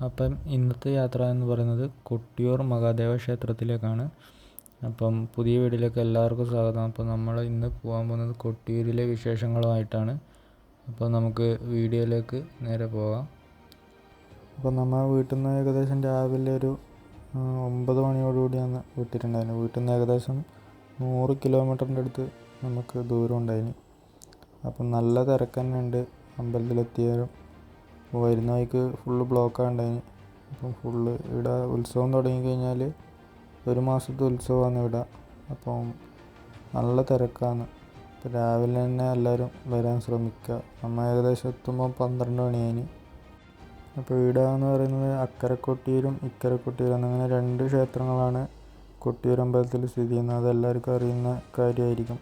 അപ്പം ഇന്നത്തെ യാത്ര എന്ന് പറയുന്നത് കൊട്ടിയൂർ മഹാദേവ ക്ഷേത്രത്തിലേക്കാണ്. അപ്പം പുതിയ വീഡിയോയിലേക്ക് എല്ലാവർക്കും സ്വാഗതം. അപ്പോൾ നമ്മൾ ഇന്ന് പോകാൻ പോകുന്നത് കൊട്ടിയൂരിലെ വിശേഷങ്ങളുമായിട്ടാണ്. അപ്പോൾ നമുക്ക് വീഡിയോയിലേക്ക് നേരെ പോകാം. അപ്പോൾ നമ്മൾ വീട്ടിൽ നിന്ന് ഏകദേശം രാവിലെ ഒരു 9 മണിയോടുകൂടിയാണ് വിട്ടിട്ടുണ്ടായിരുന്നു. വീട്ടിൽ നിന്ന് ഏകദേശം 100 കിലോമീറ്ററിൻ്റെ അടുത്ത് നമുക്ക് ദൂരം ഉണ്ടായിന്. അപ്പം നല്ല തിരക്ക് തന്നെ ഉണ്ട്. അമ്പലത്തിലെത്തിയാലും വരുന്ന വഴിക്ക് ഫുള്ള് ബ്ലോക്കാണ് ഉണ്ടായിന്. അപ്പം ഫുള്ള് ഇവിടെ ഉത്സവം തുടങ്ങിക്കഴിഞ്ഞാൽ ഒരു മാസത്തെ ഉത്സവമാണ് ഇവിടെ. അപ്പം നല്ല തിരക്കാണ്. ഇപ്പം രാവിലെ തന്നെ എല്ലാവരും വരാൻ ശ്രമിക്കുക. നമ്മൾ ഏകദേശം എത്തുമ്പോൾ 12 മണിയായിന്. അപ്പോൾ ഇവിടെ എന്ന് പറയുന്നത് അക്കരെ കൊട്ടിയൂരും ഇക്കരെ കൊട്ടിയൂരും എന്നിങ്ങനെ 2 ക്ഷേത്രങ്ങളാണ് കൊട്ടിയൂർ അമ്പലത്തിൽ സ്ഥിതി ചെയ്യുന്നത്. അതെല്ലാവർക്കും അറിയുന്ന കാര്യമായിരിക്കും.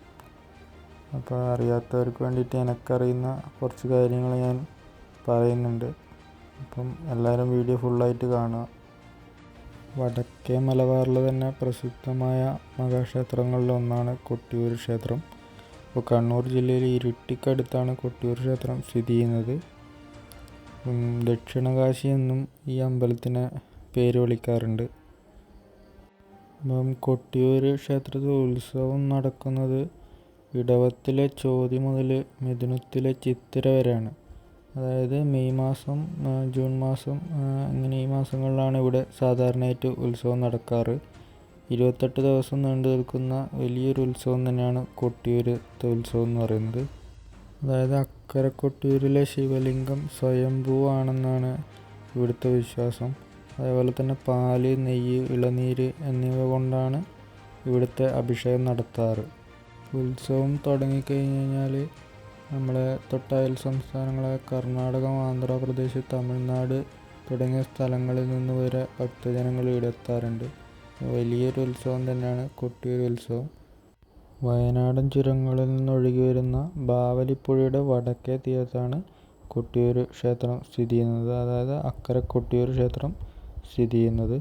അപ്പോൾ അറിയാത്തവർക്ക് വേണ്ടിയിട്ട് എനിക്കറിയുന്ന കുറച്ച് കാര്യങ്ങൾ ഞാൻ പറയുന്നുണ്ട്. അപ്പം എല്ലാവരും വീഡിയോ ഫുള്ളായിട്ട് കാണുക. വടക്കേ മലബാറിൽ തന്നെ പ്രസിദ്ധമായ മഹാക്ഷേത്രങ്ങളിലൊന്നാണ് കൊട്ടിയൂർ ക്ഷേത്രം. അപ്പോൾ കണ്ണൂർ ജില്ലയിൽ ഇരിട്ടിക്കടുത്താണ് കൊട്ടിയൂർ ക്ഷേത്രം സ്ഥിതി ചെയ്യുന്നത്. ദക്ഷിണകാശി എന്നും ഈ അമ്പലത്തിന് പേര് വിളിക്കാറുണ്ട്. അപ്പം കൊട്ടിയൂർ ക്ഷേത്രത്തിൽ ഉത്സവം നടക്കുന്നത് ഇടവത്തിലെ ചോതി മുതൽ മിഥുനത്തിലെ ചിത്തിര വരെയാണ്. അതായത് മെയ് മാസം, ജൂൺ മാസം, അങ്ങനെ ഈ മാസങ്ങളിലാണ് ഇവിടെ സാധാരണയായിട്ട് ഉത്സവം നടക്കാറ്. 28 ദിവസം നീണ്ടു നിൽക്കുന്ന വലിയൊരു ഉത്സവം തന്നെയാണ് കൊട്ടിയൂരത്തെ ഉത്സവം എന്ന് പറയുന്നത്. അതായത് അക്കരെ കൊട്ടിയൂരിലെ ശിവലിംഗം സ്വയംഭൂവാണെന്നാണ് ഇവിടുത്തെ വിശ്വാസം. അതേപോലെ തന്നെ പാല്, നെയ്യ്, ഇളനീര് എന്നിവ കൊണ്ടാണ് ഇവിടുത്തെ അഭിഷേകം നടത്താറ്. ഉത്സവം തുടങ്ങിക്കഴിഞ്ഞ് കഴിഞ്ഞാൽ നമ്മളെ തൊട്ടയൽ സംസ്ഥാനങ്ങളായ കർണാടകം, ആന്ധ്രാപ്രദേശ്, തമിഴ്നാട് തുടങ്ങിയ സ്ഥലങ്ങളിൽ നിന്ന് വരെ ഭക്തജനങ്ങൾ ഇവിടെ എത്താറുണ്ട്. വലിയൊരു ഉത്സവം തന്നെയാണ് കൊട്ടിയൂർ ഉത്സവം. വയനാടൻ ചുരങ്ങളിൽ നിന്നൊഴുകി വരുന്ന ബാവലിപ്പുഴയുടെ വടക്കേ തീരത്താണ് കൊട്ടിയൂർ ക്ഷേത്രം സ്ഥിതി ചെയ്യുന്നത്. അതായത് അക്കരെ കൊട്ടിയൂർ ക്ഷേത്രം സ്ഥിതി ചെയ്യുന്നത്.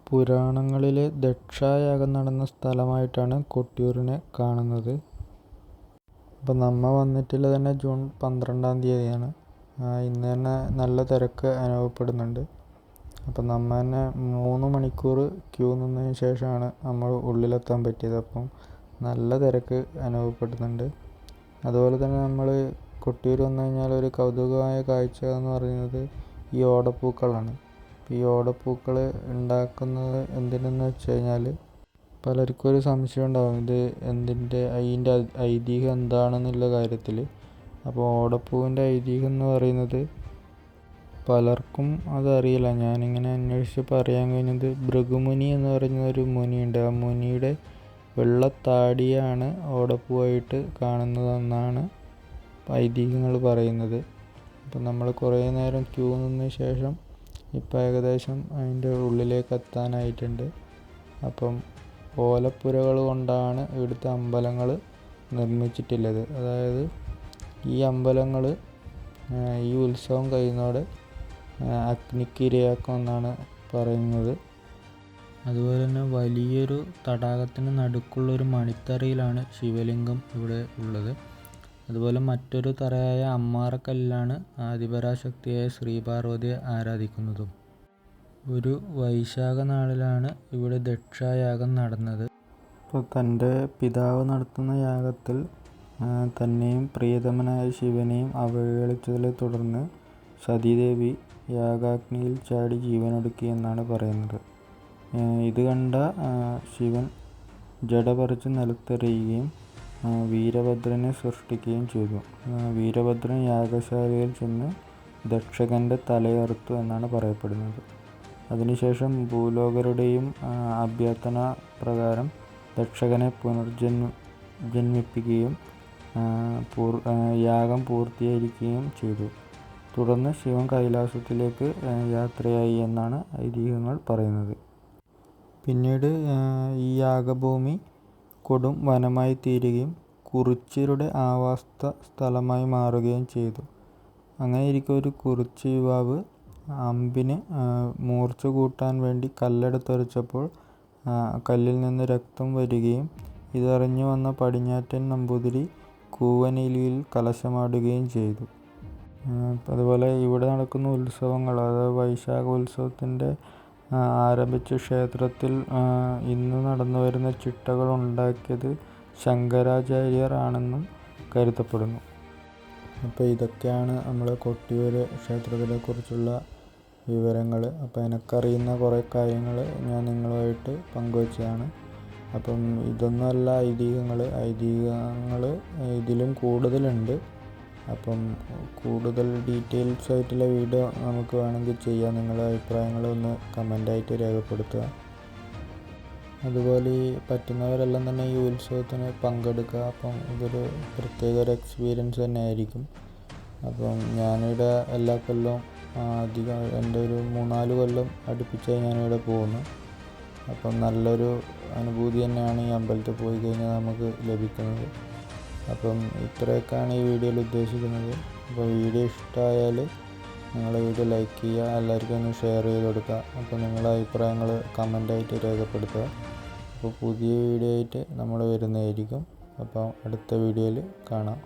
പുരാണങ്ങളിൽ ദക്ഷയാഗം നടന്ന സ്ഥലമായിട്ടാണ് കൊട്ടിയൂരിനെ കാണുന്നത്. അപ്പം നമ്മൾ വന്നിട്ടുള്ള തന്നെ ജൂൺ 12-ാം തീയതിയാണ്. ഇന്ന് തന്നെ നല്ല തിരക്ക് അനുഭവപ്പെടുന്നുണ്ട്. അപ്പം നമ്മൾ തന്നെ 3 മണിക്കൂർ ക്യൂ നിന്നതിന് ശേഷമാണ് നമ്മൾ ഉള്ളിലെത്താൻ പറ്റിയത്. അപ്പം നല്ല തിരക്ക് അനുഭവപ്പെടുന്നുണ്ട്. അതുപോലെ തന്നെ നമ്മൾ കൊട്ടിയൂർ വന്നു കഴിഞ്ഞാൽ ഒരു കൗതുകമായ കാഴ്ച എന്ന് പറയുന്നത് ഈ ഓടപ്പൂക്കളാണ്. ഈ ഓടപ്പൂക്കൾ ഉണ്ടാക്കുന്നത് എന്തിനെന്ന് വെച്ച് കഴിഞ്ഞാൽ പലർക്കും ഒരു സംശയം ഉണ്ടാകും, ഇത് അതിൻ്റെ ഐതിഹ്യം എന്താണെന്നുള്ള കാര്യത്തിൽ. അപ്പോൾ ഓടപ്പൂവിൻ്റെ ഐതിഹ്യം എന്ന് പറയുന്നത് പലർക്കും അതറിയില്ല. ഞാനിങ്ങനെ അന്വേഷിച്ചപ്പോൾ അറിയാൻ കഴിഞ്ഞത് ഭൃഗുമുനി എന്ന് പറയുന്ന ഒരു മുനിയുണ്ട്. ആ മുനിയുടെ വെള്ളത്താടിയാണ് ഓടപ്പൂവായിട്ട് കാണുന്നതെന്നാണ് ഐതിഹ്യങ്ങൾ പറയുന്നത്. അപ്പം നമ്മൾ കുറേ നേരം ക്യൂ നിന്ന ശേഷം ഇപ്പം ഏകദേശം അതിൻ്റെ ഉള്ളിലേക്ക് എത്താനായിട്ടുണ്ട്. അപ്പം ഓലപ്പുരകൾ കൊണ്ടാണ് ഇവിടുത്തെ അമ്പലങ്ങൾ നിർമ്മിച്ചിട്ടുള്ളത്. അതായത് ഈ അമ്പലങ്ങൾ ഈ ഉത്സവം കഴിയുന്നതോടെ അഗ്നിക്ക് ഇരയാക്കുമെന്നാണ് പറയുന്നത്. അതുപോലെ തന്നെ വലിയൊരു തടാകത്തിന് നടുക്കുള്ളൊരു മണിത്തറയിലാണ് ശിവലിംഗം ഇവിടെ ഉള്ളത്. അതുപോലെ മറ്റൊരു തറയായ അമ്മാറക്കല്ലിലാണ് ആദിപരാശക്തിയായ ശ്രീപാർവതിയെ ആരാധിക്കുന്നതും. ഒരു വൈശാഖ നാളിലാണ് ഇവിടെ ദക്ഷയാഗം നടന്നത്. അപ്പോൾ തൻ്റെ പിതാവ് നടത്തുന്ന യാഗത്തിൽ തന്നെയും പ്രിയതമനായ ശിവനെയും അവഹേളിച്ചതിനെ തുടർന്ന് സതീദേവി യാഗാഗ്നിയിൽ ചാടി ജീവനൊടുക്കി എന്നാണ് പറയുന്നത്. ഇത് കണ്ട ശിവൻ ജട പറിച്ച് നിലത്തെറിയുകയും വീരഭദ്രനെ സൃഷ്ടിക്കുകയും ചെയ്തു. വീരഭദ്രൻ യാഗശാലയിൽ ചെന്ന് ദക്ഷകൻ്റെ തലയറുത്തു എന്നാണ് പറയപ്പെടുന്നത്. അതിനുശേഷം ഭൂലോകരുടെയും അഭ്യർത്ഥന പ്രകാരം ദക്ഷകനെ ജന്മിപ്പിക്കുകയും യാഗം പൂർത്തീകരിക്കുകയും ചെയ്തു. തുടർന്ന് ശിവൻ കൈലാസത്തിലേക്ക് യാത്രയായി എന്നാണ് ഐതിഹ്യങ്ങൾ പറയുന്നത്. പിന്നീട് ഈ യാഗഭൂമി കൊടും വനമായി തീരുകയും കുറിച്യരുടെ ആവാസ സ്ഥലമായി മാറുകയും ചെയ്തു. അങ്ങനെ ഇരിക്കെ ഒരു കുറിച്യ യുവാവ് അമ്പിന് മൂർച്ച കൂട്ടാൻ വേണ്ടി കല്ലെടുത്തുരച്ചപ്പോൾ കല്ലിൽ നിന്ന് രക്തം വരികയും ഇതറിഞ്ഞു വന്ന പടിഞ്ഞാറ്റൻ നമ്പൂതിരി കൂവനയിലിൽ കലശമാടുകയും ചെയ്തു. അതുപോലെ ഇവിടെ നടക്കുന്ന ഉത്സവങ്ങൾ, അതായത് വൈശാഖ ഉത്സവത്തിൻ്റെ ആരംഭിച്ച ക്ഷേത്രത്തിൽ ഇന്ന് നടന്നു വരുന്ന ചിട്ടകൾ ഉണ്ടാക്കിയത് ശങ്കരാചാര്യർ ആണെന്നും കരുതപ്പെടുന്നു. അപ്പോൾ ഇതൊക്കെയാണ് നമ്മൾ കൊട്ടിയൂർ ക്ഷേത്രത്തിനെ കുറിച്ചുള്ള വിവരങ്ങൾ. അപ്പോൾ എനിക്കറിയുന്ന കുറേ കാര്യങ്ങൾ ഞാൻ നിങ്ങളുമായിട്ട് പങ്കുവച്ചതാണ്. അപ്പം ഇതൊന്നുമല്ല ഐതിഹ്യങ്ങൾ ഇതിലും കൂടുതലുണ്ട്. അപ്പം കൂടുതൽ ഡീറ്റെയിൽസ് ആയിട്ടുള്ള വീഡിയോ നമുക്ക് വേണമെങ്കിൽ ചെയ്യാം. നിങ്ങളുടെ അഭിപ്രായങ്ങളൊന്ന് കമൻ്റായിട്ട് രേഖപ്പെടുത്തുക. അതുപോലെ ഈ പറ്റുന്നവരെല്ലാം തന്നെ ഈ ഉത്സവത്തിന് പങ്കെടുക്കുക. അപ്പം ഇതൊരു പ്രത്യേക ഒരു എക്സ്പീരിയൻസ് തന്നെ ആയിരിക്കും. അപ്പം ഞാനിവിടെ എല്ലാ കൊല്ലവും അധികം എൻ്റെ ഒരു 3-4 കൊല്ലം അടുപ്പിച്ചായി ഞാനിവിടെ പോകുന്നു. അപ്പം നല്ലൊരു അനുഭൂതി തന്നെയാണ് ഈ അമ്പലത്തിൽ പോയി കഴിഞ്ഞാൽ നമുക്ക് ലഭിക്കുന്നത്. അപ്പം ഇത്രയൊക്കെയാണ് ഈ വീഡിയോയിൽ ഉദ്ദേശിക്കുന്നത്. അപ്പോൾ വീഡിയോ ഇഷ്ടമായാൽ നിങ്ങൾ വീഡിയോ ലൈക്ക് ചെയ്യുക, എല്ലാവർക്കും ഒന്ന് ഷെയർ ചെയ്ത് കൊടുക്കുക. അപ്പോൾ നിങ്ങളുടെ അഭിപ്രായങ്ങൾ കമൻ്റായിട്ട് രേഖപ്പെടുത്തുക. അപ്പോൾ പുതിയ വീഡിയോ ആയിട്ട് നമ്മൾ വരുന്നതായിരിക്കും. അപ്പോൾ അടുത്ത വീഡിയോയിൽ കാണാം.